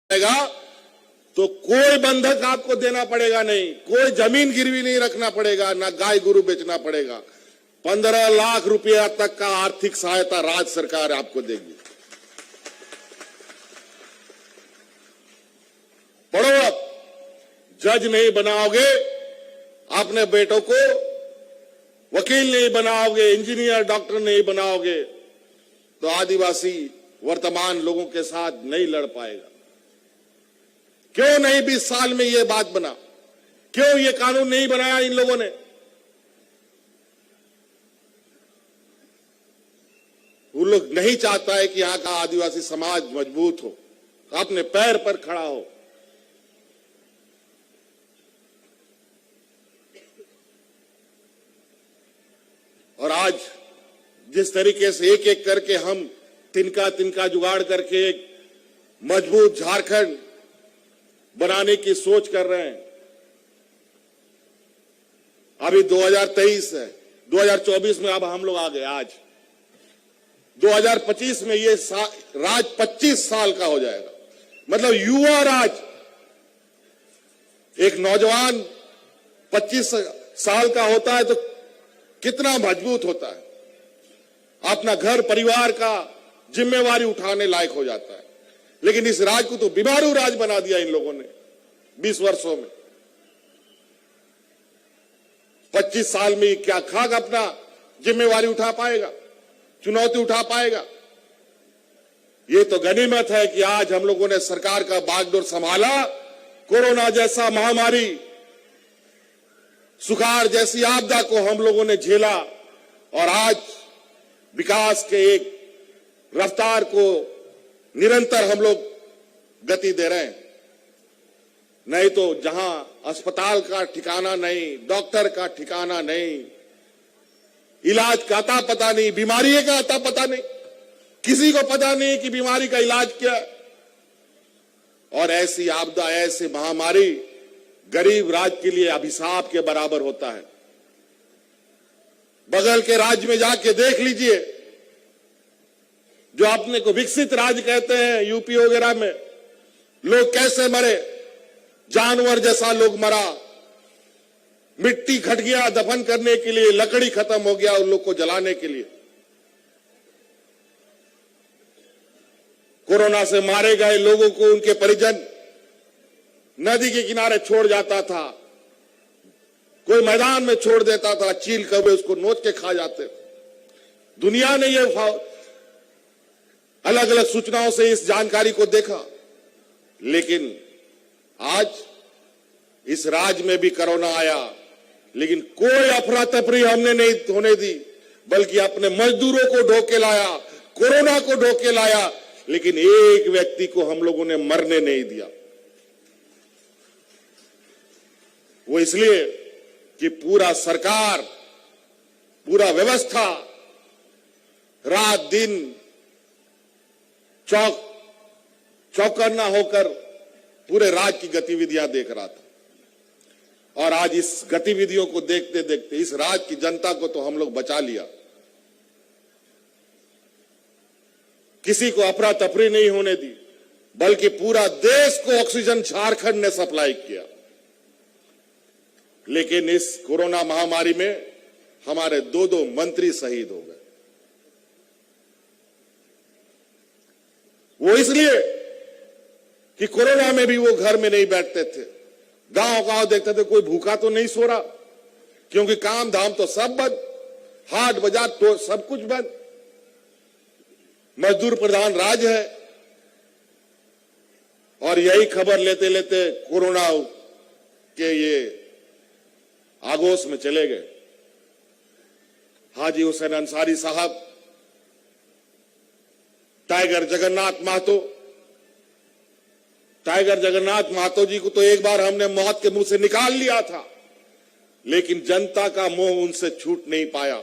जाएगा तो कोई बंधक आपको देना पड़ेगा नहीं, कोई जमीन गिरवी नहीं रखना पड़ेगा, ना गाय गुरु बेचना पड़ेगा। 15 लाख रुपया तक का आर्थिक सहायता राज्य सरकार आपको देगी। पढ़ो, अब जज नहीं बनाओगे, अपने बेटों को वकील नहीं बनाओगे, इंजीनियर डॉक्टर नहीं बनाओगे, तो आदिवासी वर्तमान लोगों के साथ नहीं लड़ पाएगा। क्यों नहीं 20 साल में यह बात बना? क्यों ये कानून नहीं बनाया इन लोगों ने? वो लोग नहीं चाहता है कि यहां का आदिवासी समाज मजबूत हो, अपने पैर पर खड़ा हो। और आज जिस तरीके से एक एक करके हम तिनका तिनका जुगाड़ करके एक मजबूत झारखंड बनाने की सोच कर रहे हैं, अभी 2023 है, 2024 में अब हम लोग आ गए। आज 2025 में ये राज 25 साल का हो जाएगा। मतलब युवा राज, एक नौजवान 25 साल का होता है तो कितना मजबूत होता है, अपना घर परिवार का जिम्मेवारी उठाने लायक हो जाता है। लेकिन इस राज को तो बीमारू राज बना दिया इन लोगों ने 20 वर्षों में। 25 साल में क्या खाक अपना जिम्मेवारी उठा पाएगा, चुनौती उठा पाएगा? ये तो गनीमत है कि आज हम लोगों ने सरकार का बागडोर संभाला। कोरोना जैसा महामारी, सुखाड़ जैसी आपदा को हम लोगों ने झेला और आज विकास के एक रफ्तार को निरंतर हम लोग गति दे रहे हैं। नहीं तो जहां अस्पताल का ठिकाना नहीं, डॉक्टर का ठिकाना नहीं, इलाज का अता पता नहीं, बीमारी का अता पता नहीं, किसी को पता नहीं कि बीमारी का इलाज क्या है। और ऐसी आपदा, ऐसी महामारी गरीब राज्य के लिए अभिशाप के बराबर होता है। बगल के राज्य में जाके देख लीजिए, जो अपने को विकसित राज्य कहते हैं, यूपी वगैरह में लोग कैसे मरे, जानवर जैसा लोग मरा। मिट्टी घट गया दफन करने के लिए, लकड़ी खत्म हो गया उन लोग को जलाने के लिए। कोरोना से मारे गए लोगों को उनके परिजन नदी के किनारे छोड़ जाता था, कोई मैदान में छोड़ देता था, चील कौवे उसको नोच के खा जाते। दुनिया ने ये अलग अलग सूचनाओं से इस जानकारी को देखा। लेकिन आज इस राज्य में भी कोरोना आया, लेकिन कोई अफरा तफरी हमने नहीं होने दी, बल्कि अपने मजदूरों को ढोके लाया, कोरोना को ढोके लाया, लेकिन एक व्यक्ति को हम लोगों ने मरने नहीं दिया। वो इसलिए कि पूरा सरकार, पूरा व्यवस्था रात दिन चौकन्ना होकर पूरे राज्य की गतिविधियां देख रहा था। और आज इस गतिविधियों को देखते देखते इस राज्य की जनता को तो हम लोग बचा लिया। किसी को अफरा तफरी नहीं होने दी, बल्कि पूरा देश को ऑक्सीजन झारखंड ने सप्लाई किया। लेकिन इस कोरोना महामारी में हमारे 2 मंत्री शहीद हो गए। वो इसलिए कि कोरोना में भी वो घर में नहीं बैठते थे, गांव गांव देखते थे कोई भूखा तो नहीं सो रहा, क्योंकि काम धाम तो सब बंद, हाट बाजार तो सब कुछ बंद, मजदूर प्रधान राज्य है। और यही खबर लेते लेते कोरोना के ये आगोश में चले गए। हाजी हुसैन अंसारी साहब, टाइगर जगन्नाथ महतो जी को तो एक बार हमने मौत के मुंह से निकाल लिया था, लेकिन जनता का मोह उनसे छूट नहीं पाया।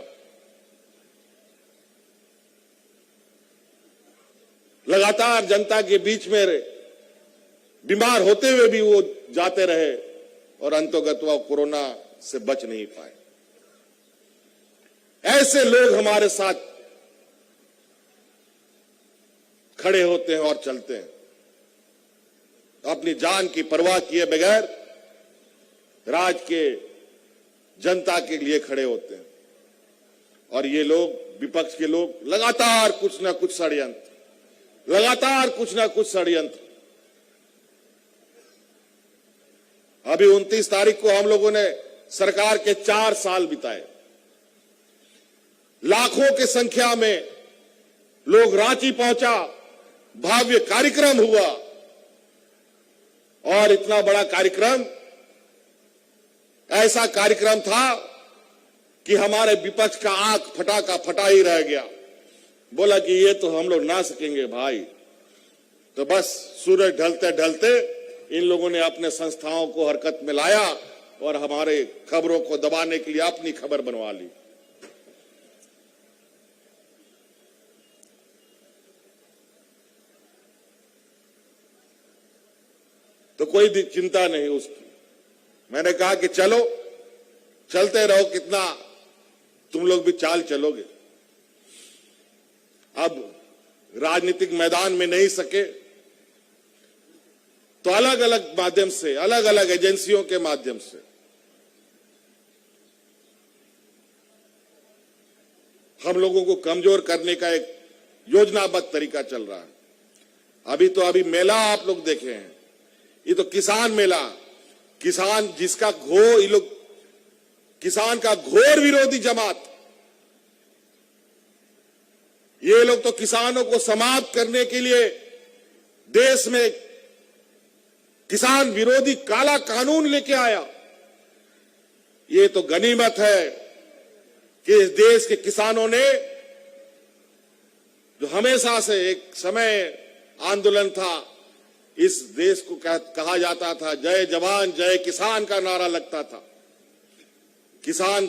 लगातार जनता के बीच में बीमार होते हुए भी वो जाते रहे और अंतोगत्वा कोरोना से बच नहीं पाए। ऐसे लोग हमारे साथ खड़े होते हैं और चलते हैं। अपनी जान की परवाह किए बगैर राज्य के जनता के लिए खड़े होते हैं। और ये लोग, विपक्ष के लोग, लगातार कुछ ना कुछ षड्यंत्र। अभी 29 तारीख को हम लोगों ने सरकार के 4 साल बिताए। लाखों की संख्या में लोग रांची पहुंचा, भव्य कार्यक्रम हुआ और इतना बड़ा कार्यक्रम, ऐसा कार्यक्रम था कि हमारे विपक्ष का आंख फटा ही रह गया। बोला कि ये तो हम लोग ना सकेंगे भाई। तो बस सूरज ढलते ढलते इन लोगों ने अपने संस्थाओं को हरकत में लाया और हमारे खबरों को दबाने के लिए अपनी खबर बनवा ली। तो कोई चिंता नहीं उसकी। मैंने कहा कि चलो, चलते रहो, कितना तुम लोग भी चाल चलोगे। अब राजनीतिक मैदान में नहीं सके तो अलग अलग माध्यम से, अलग अलग एजेंसियों के माध्यम से हम लोगों को कमजोर करने का एक योजनाबद्ध तरीका चल रहा है। अभी मेला आप लोग देखे हैं, ये तो किसान मेला, किसान जिसका ये लोग, किसान का घोर विरोधी जमात, ये लोग तो किसानों को समाप्त करने के लिए देश में किसान विरोधी काला कानून लेके आया। ये तो गनीमत है कि इस देश के किसानों ने, जो हमेशा से एक समय आंदोलन था, इस देश को कहा जाता था जय जवान जय किसान का नारा लगता था। किसान,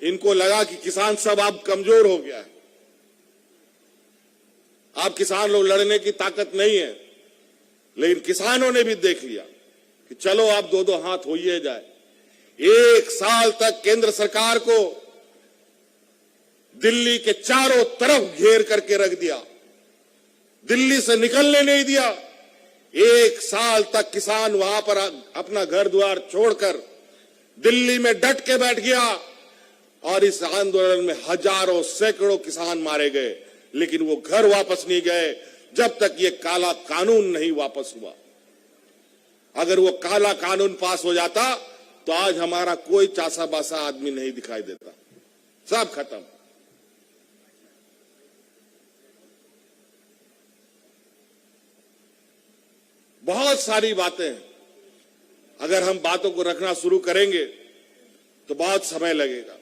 इनको लगा कि किसान सब अब कमजोर हो गया है, अब किसान लोग लड़ने की ताकत नहीं है। लेकिन किसानों ने भी देख लिया कि चलो अब दो हाथ हो ही जाए। 1 साल तक केंद्र सरकार को दिल्ली के चारों तरफ घेर करके रख दिया, दिल्ली से निकलने नहीं दिया। 1 साल तक किसान वहां पर अपना घर द्वार छोड़कर दिल्ली में डट के बैठ गया और इस आंदोलन में हजारों सैकड़ों किसान मारे गए, लेकिन वो घर वापस नहीं गए जब तक ये काला कानून नहीं वापस हुआ। अगर वो काला कानून पास हो जाता तो आज हमारा कोई चासा बासा आदमी नहीं दिखाई देता, सब खत्म। बहुत सारी बातें हैं, अगर हम बातों को रखना शुरू करेंगे तो बहुत समय लगेगा।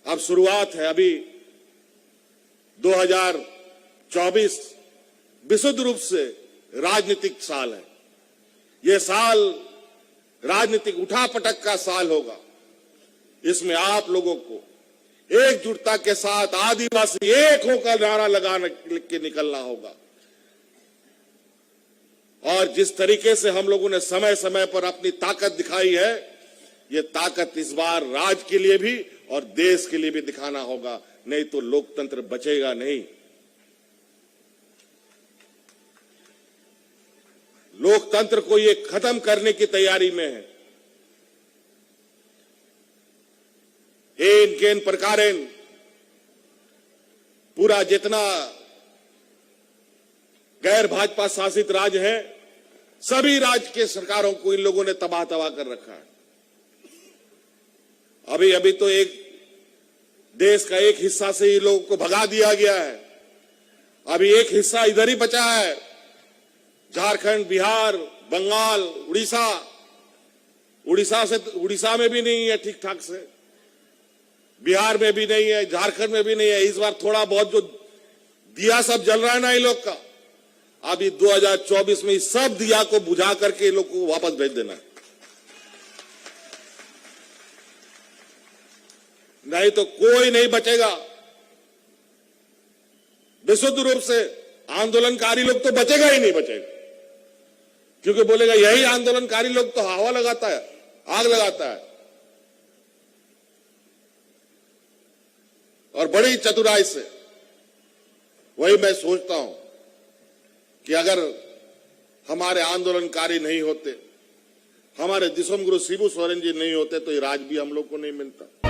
अब शुरुआत है, अभी 2024 विशुद्ध रूप से राजनीतिक साल है। यह साल राजनीतिक उठापटक का साल होगा। इसमें आप लोगों को एकजुटता के साथ आदिवासी एक होकर नारा लगाने के निकलना होगा। और जिस तरीके से हम लोगों ने समय समय पर अपनी ताकत दिखाई है, ये ताकत इस बार राज्य के लिए भी और देश के लिए भी दिखाना होगा, नहीं तो लोकतंत्र बचेगा नहीं। लोकतंत्र को ये खत्म करने की तैयारी में है। एन केन प्रकारेण पूरा जितना गैर भाजपा शासित राज्य है, सभी राज्य के सरकारों को इन लोगों ने तबाह कर रखा है। अभी तो एक देश का एक हिस्सा से ही लोगों को भगा दिया गया है, अभी एक हिस्सा इधर ही बचा है। झारखंड, बिहार, बंगाल, उड़ीसा में भी नहीं है ठीक ठाक से, बिहार में भी नहीं है, झारखंड में भी नहीं है। इस बार थोड़ा बहुत जो दिया सब जल रहा है ना इन लोग का, अभी 2024 में इस सब दिया को बुझा करके लोग को वापस भेज देना है, नहीं तो कोई नहीं बचेगा। विशुद्ध रूप से आंदोलनकारी लोग तो बचेगा ही नहीं बचेगा, क्योंकि बोलेगा यही आंदोलनकारी लोग तो हवा लगाता है, आग लगाता है। और बड़ी चतुराई से वही मैं सोचता हूं कि अगर हमारे आंदोलनकारी नहीं होते, हमारे दिसोम गुरु शिबू सोरेन जी नहीं होते तो ये राज भी हम लोग को नहीं मिलता।